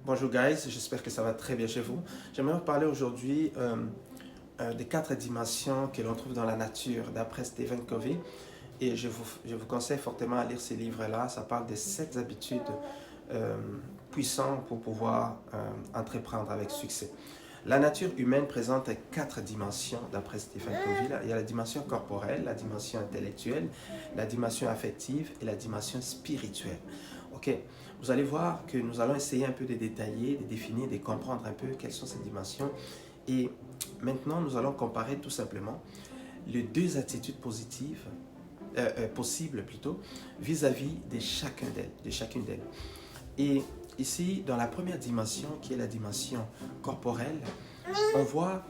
Bonjour guys, j'espère que ça va très bien chez vous. J'aimerais vous parler aujourd'hui des 4 dimensions que l'on trouve dans la nature d'après Stephen Covey. Et je vous conseille fortement à lire ces livres-là. Ça parle des 7 habitudes euh, puissantes pour pouvoir entreprendre avec succès. La nature humaine présente 4 dimensions d'après Stephen Covey. Il y a la dimension corporelle, la dimension intellectuelle, la dimension affective et la dimension spirituelle. Ok, vous allez voir que nous allons essayer un peu de détailler, de définir, de comprendre un peu quelles sont ces dimensions. Et maintenant, nous allons comparer tout simplement les 2 attitudes positives, possibles plutôt, vis-à-vis de chacune d'elles. Et ici, dans la première dimension, qui est la dimension corporelle, on voit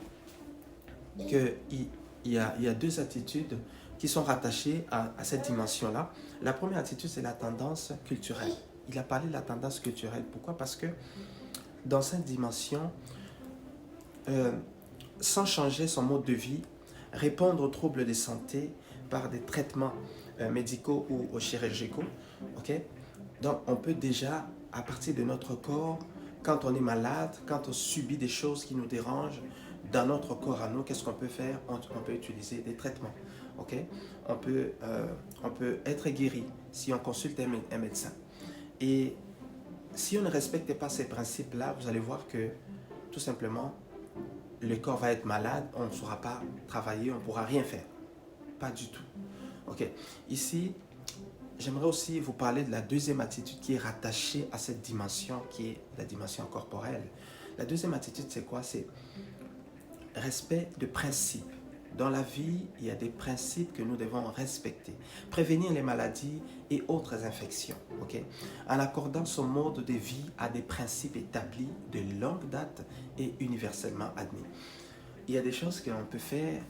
qu'il y a 2 attitudes qui sont rattachées à cette dimension-là. La première attitude, c'est la tendance culturelle. Il a parlé de la tendance culturelle. Pourquoi? Parce que dans cette dimension, sans changer son mode de vie, répondre aux troubles de santé par des traitements médicaux ou chirurgicaux, ok? Donc, on peut déjà, à partir de notre corps, quand on est malade, quand on subit des choses qui nous dérangent dans notre corps à nous, qu'est-ce qu'on peut faire? On peut utiliser des traitements, ok? On peut être guéri si on consulte un médecin. Et si on ne respecte pas ces principes-là, vous allez voir que tout simplement, le corps va être malade, on ne saura pas travailler, on ne pourra rien faire. Pas du tout. Ok. Ici, j'aimerais aussi vous parler de la deuxième attitude qui est rattachée à cette dimension, qui est la dimension corporelle. La deuxième attitude, c'est quoi? C'est respect de principes. Dans la vie, il y a des principes que nous devons respecter. Prévenir les maladies et autres infections. Okay? En accordant son mode de vie à des principes établis de longue date et universellement admis. Il y a des choses qu'on peut faire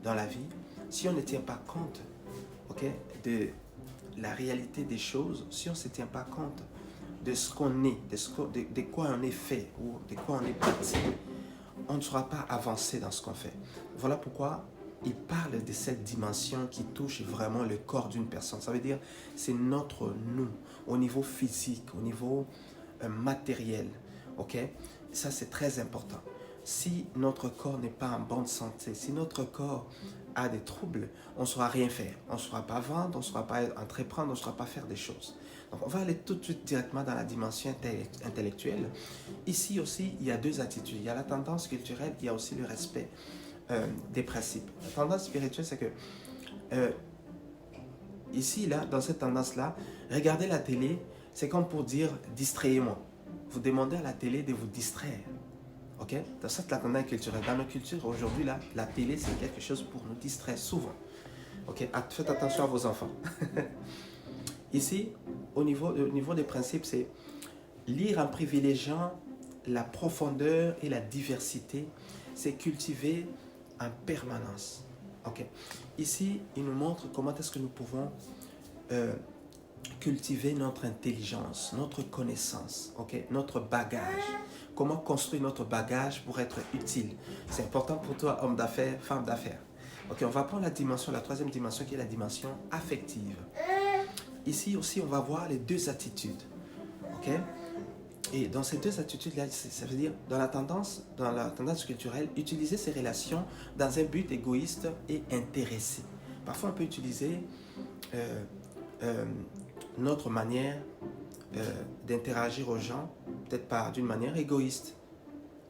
dans la vie si on ne tient pas compte, okay, de la réalité des choses, si on ne se tient pas compte de ce qu'on est, de quoi on est fait ou de quoi on est parti, on ne saura pas avancer dans ce qu'on fait. Voilà pourquoi il parle de cette dimension qui touche vraiment le corps d'une personne. Ça veut dire c'est notre nous, au niveau physique, au niveau matériel. Ok? Ça, c'est très important. Si notre corps n'est pas en bonne santé, si notre corps a des troubles, on ne saura rien faire. On ne saura pas vendre, on ne saura pas entreprendre, on ne saura pas faire des choses. Donc, on va aller tout de suite directement dans la dimension intellectuelle. Ici aussi, il y a 2 attitudes. Il y a la tendance culturelle, il y a aussi le respect des principes. La tendance spirituelle, c'est que ici, là, dans cette tendance-là, regarder la télé, c'est comme pour dire distrayez-moi. Vous demandez à la télé de vous distraire. Ok? Dans cette la tendance culturelle. Dans nos cultures, aujourd'hui, là, la télé, c'est quelque chose pour nous distraire souvent. Ok? Faites attention à vos enfants. Ici, au niveau des principes, c'est lire en privilégiant la profondeur et la diversité. C'est cultiver en permanence. Ok? Ici, il nous montre comment est-ce que nous pouvons cultiver notre intelligence, notre connaissance, okay? Notre bagage. Comment construire notre bagage pour être utile. C'est important pour toi, homme d'affaires, femme d'affaires. Ok, on va prendre la 3e dimension qui est la dimension affective. Ici aussi, on va voir les 2 attitudes. Ok? Et dans ces 2 attitudes-là, ça veut dire, dans la tendance culturelle, utiliser ces relations dans un but égoïste et intéressé. Parfois, on peut utiliser notre manière d'interagir aux gens, peut-être pas d'une manière égoïste.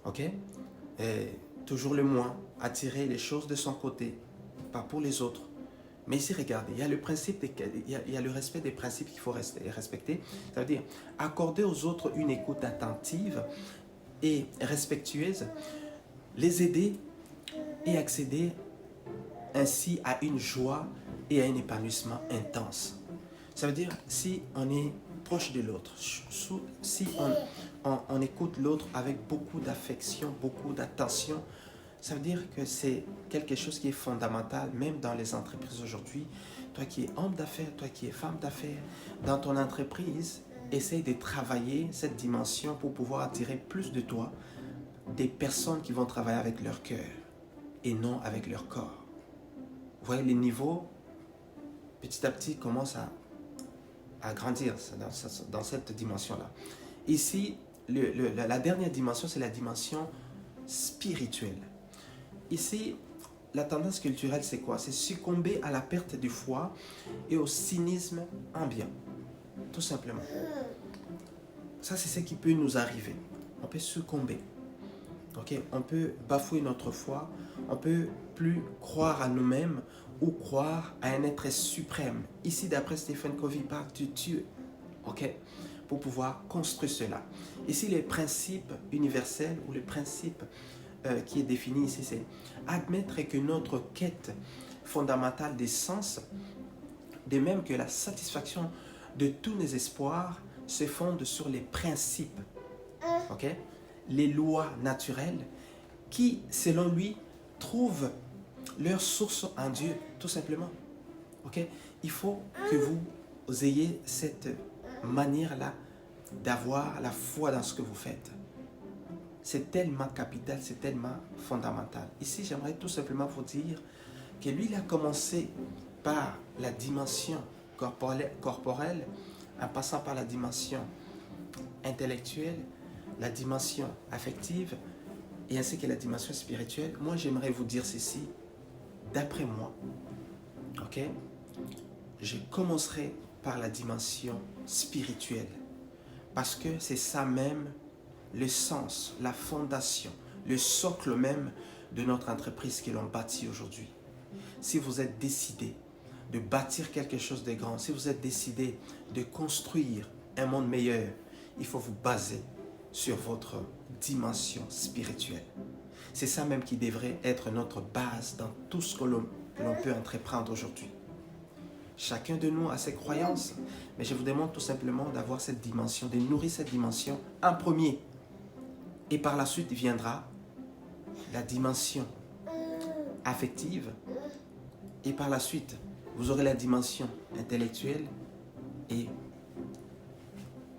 Ok? Et toujours le moins, attirer les choses de son côté, pas pour les autres. Mais ici, regardez, il y a il y a le respect des principes qu'il faut respecter. Ça veut dire accorder aux autres une écoute attentive et respectueuse, les aider et accéder ainsi à une joie et à un épanouissement intense. Ça veut dire si on est proche de l'autre, si on écoute l'autre avec beaucoup d'affection, beaucoup d'attention, ça veut dire que c'est quelque chose qui est fondamental, même dans les entreprises aujourd'hui. Toi qui es homme d'affaires, toi qui es femme d'affaires, dans ton entreprise, essaye de travailler cette dimension pour pouvoir attirer plus de toi des personnes qui vont travailler avec leur cœur et non avec leur corps. Vous voyez, les niveaux, petit à petit, commencent à grandir dans cette dimension-là. Ici, la dernière dimension, c'est la dimension spirituelle. Ici, la tendance culturelle, c'est quoi? C'est succomber à la perte de foi et au cynisme ambiant. Tout simplement. Ça, c'est ce qui peut nous arriver. On peut succomber. Okay? On peut bafouer notre foi. On peut plus croire à nous-mêmes ou croire à un être suprême. Ici, d'après Stephen Covey, il parle de Dieu. Okay? Pour pouvoir construire cela. Ici, les principes universels ou le principe qui est défini ici, c'est admettre que notre quête fondamentale des sens, de même que la satisfaction de tous nos espoirs, se fonde sur les principes, okay? Les lois naturelles qui, selon lui, trouvent leur source en Dieu, tout simplement. Okay? Il faut que vous ayez cette manière-là d'avoir la foi dans ce que vous faites. C'est tellement capital, c'est tellement fondamental. Ici, j'aimerais tout simplement vous dire que lui, il a commencé par la dimension corporelle, en passant par la dimension intellectuelle, la dimension affective, et ainsi que la dimension spirituelle. Moi, j'aimerais vous dire ceci, d'après moi, ok? Je commencerai par la dimension spirituelle, parce que c'est ça même le sens, la fondation, le socle même de notre entreprise que l'on bâtit aujourd'hui. Si vous êtes décidé de bâtir quelque chose de grand, si vous êtes décidé de construire un monde meilleur, il faut vous baser sur votre dimension spirituelle. C'est ça même qui devrait être notre base dans tout ce que l'on peut entreprendre aujourd'hui. Chacun de nous a ses croyances, mais je vous demande tout simplement d'avoir cette dimension, de nourrir cette dimension en premier. Et par la suite viendra la dimension affective. Et par la suite, vous aurez la dimension intellectuelle. Et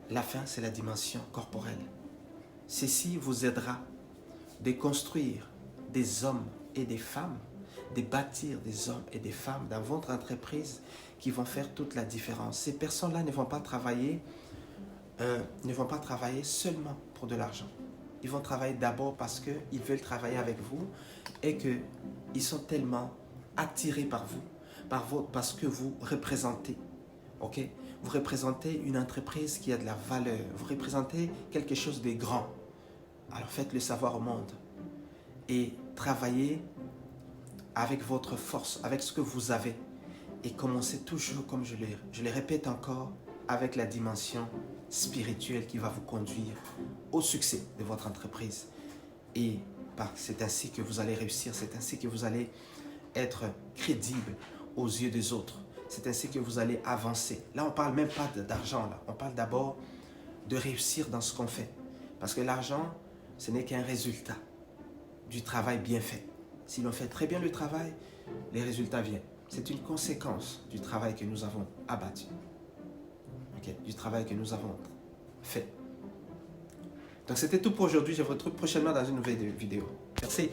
la fin, c'est la dimension corporelle. Ceci vous aidera de construire des hommes et des femmes, de bâtir des hommes et des femmes dans votre entreprise qui vont faire toute la différence. Ces personnes-là ne vont pas travailler seulement pour de l'argent. Ils vont travailler d'abord parce qu'ils veulent travailler avec vous et qu'ils sont tellement attirés par vous, parce que vous représentez. Okay? Vous représentez une entreprise qui a de la valeur. Vous représentez quelque chose de grand. Alors faites-le savoir au monde. Et travaillez avec votre force, avec ce que vous avez. Et commencez toujours, comme je le répète encore, avec la dimension spirituelle qui va vous conduire au succès de votre entreprise. Et c'est ainsi que vous allez réussir, c'est ainsi que vous allez être crédible aux yeux des autres. C'est ainsi que vous allez avancer. Là, on ne parle même pas d'argent. Là. On parle d'abord de réussir dans ce qu'on fait. Parce que l'argent, ce n'est qu'un résultat du travail bien fait. Si l'on fait très bien le travail, les résultats viennent. C'est une conséquence du travail que nous avons abattu. Okay? Du travail que nous avons fait. Donc, c'était tout pour aujourd'hui. Je vous retrouve prochainement dans une nouvelle vidéo. Merci.